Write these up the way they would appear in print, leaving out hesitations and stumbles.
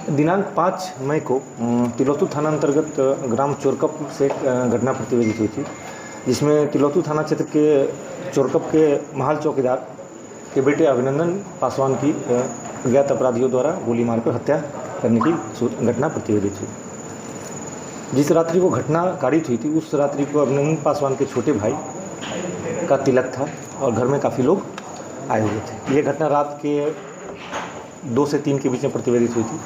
दिनांक 5 मई को तिलौथू थाना अंतर्गत ग्राम चोरकप से एक घटना प्रतिवेदित हुई थी, जिसमें तिलौथू थाना क्षेत्र के चोरकप के महाल चौकीदार के बेटे अभिनंदन पासवान की अज्ञात अपराधियों द्वारा गोली मारकर हत्या करने की घटना प्रतिवेदित हुई। जिस रात्रि को घटना कारित हुई थी, उस रात्रि को अभिनंदन पासवान के छोटे भाई का तिलक था और घर में काफ़ी लोग आए हुए थे। ये घटना रात के 2 से 3 के बीच में प्रतिवेदित हुई थी।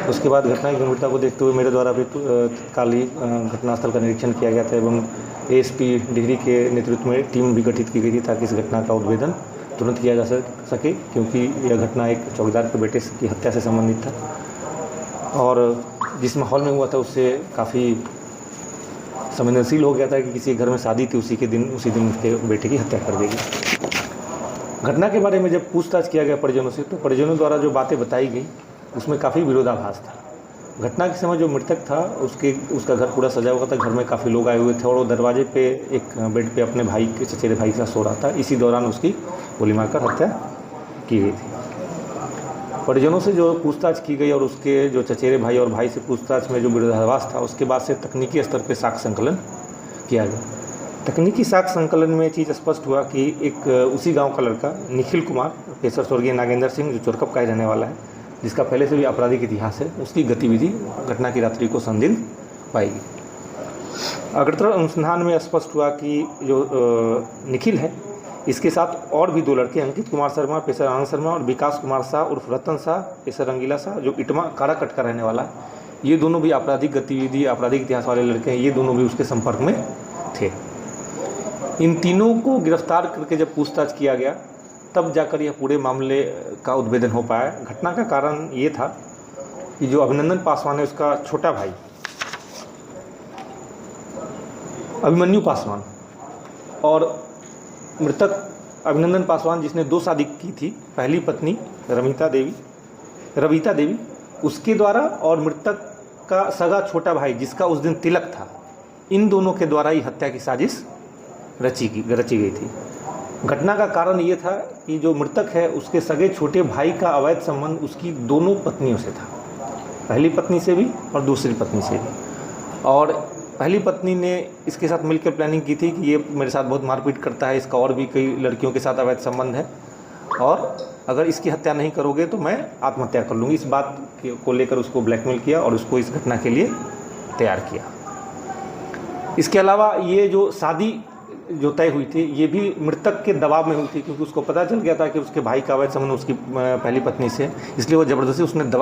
उसके बाद घटना की गंभीरता को देखते हुए मेरे द्वारा भी तत्काल ही घटनास्थल का निरीक्षण किया गया था एवं एएसपी डिहरी के नेतृत्व में टीम भी गठित की गई थी ताकि इस घटना का उद्भेदन तुरंत किया जा सके, क्योंकि यह घटना एक चौकीदार के बेटे की हत्या से संबंधित था और जिस माहौल में हुआ था उससे काफ़ी संवेदनशील हो गया था कि किसी घर में शादी थी, उसी दिन उसके बेटे की हत्या कर देगी। घटना के बारे में जब पूछताछ किया गया परिजनों से, तो परिजनों द्वारा जो बातें बताई गई उसमें काफ़ी विरोधाभास था। घटना के समय जो मृतक था उसका घर पूरा सजा हुआ था, घर में काफ़ी लोग आए हुए थे और वो दरवाजे पे एक बेड पे अपने भाई के चचेरे भाई के साथ सो रहा था। इसी दौरान उसकी गोली मारकर हत्या की गई थी। परिजनों से जो पूछताछ की गई और उसके जो चचेरे भाई और भाई से पूछताछ में जो विरोधाभास था, उसके बाद से तकनीकी स्तर पर साक्ष्य संकलन किया गया। तकनीकी साक्ष्य संकलन में चीज़ स्पष्ट हुआ कि एक उसी गांव का लड़का निखिल कुमार पेशर स्वर्गीय नागेंद्र सिंह, जो चोरकप का ही रहने वाला है, जिसका पहले से भी आपराधिक इतिहास है, उसकी गतिविधि घटना की रात्रि को संदिग्ध पाएगी। अग्रतर अनुसंधान में स्पष्ट हुआ कि जो निखिल है, इसके साथ और भी 2 लड़के अंकित कुमार शर्मा पेशर आनंद शर्मा और विकास कुमार शाह उर्फ रतन शाह पेशर रंगीला शाह, जो इटमा काराकट का रहने वाला है, ये दोनों भी आपराधिक गतिविधि आपराधिक इतिहास वाले लड़के हैं। ये दोनों भी उसके संपर्क में थे। इन तीनों को गिरफ्तार करके जब पूछताछ किया गया, तब जाकर यह पूरे मामले का उद्भेदन हो पाया। घटना का कारण ये था कि जो अभिनंदन पासवान है, उसका छोटा भाई अभिमन्यु पासवान और मृतक अभिनंदन पासवान, जिसने 2 शादी की थी, पहली पत्नी रविता देवी उसके द्वारा और मृतक का सगा छोटा भाई जिसका उस दिन तिलक था, इन दोनों के द्वारा ही हत्या की साजिश रची गई थी। घटना का कारण ये था कि जो मृतक है, उसके सगे छोटे भाई का अवैध संबंध उसकी दोनों पत्नियों से था, पहली पत्नी से भी और दूसरी पत्नी से भी। और पहली पत्नी ने इसके साथ मिलकर प्लानिंग की थी कि ये मेरे साथ बहुत मारपीट करता है, इसका और भी कई लड़कियों के साथ अवैध संबंध है और अगर इसकी हत्या नहीं करोगे तो मैं आत्महत्या कर लूँगी। इस बात को लेकर उसको ब्लैकमेल किया और उसको इस घटना के लिए तैयार किया। इसके अलावा ये जो शादी जो तय हुई थी, ये भी मृतक के दबाव में हुई थी, क्योंकि उसको पता चल गया था कि उसके भाई का अवैध संबंध उसकी पहली पत्नी से, इसलिए वो ज़बरदस्ती उसने दबाव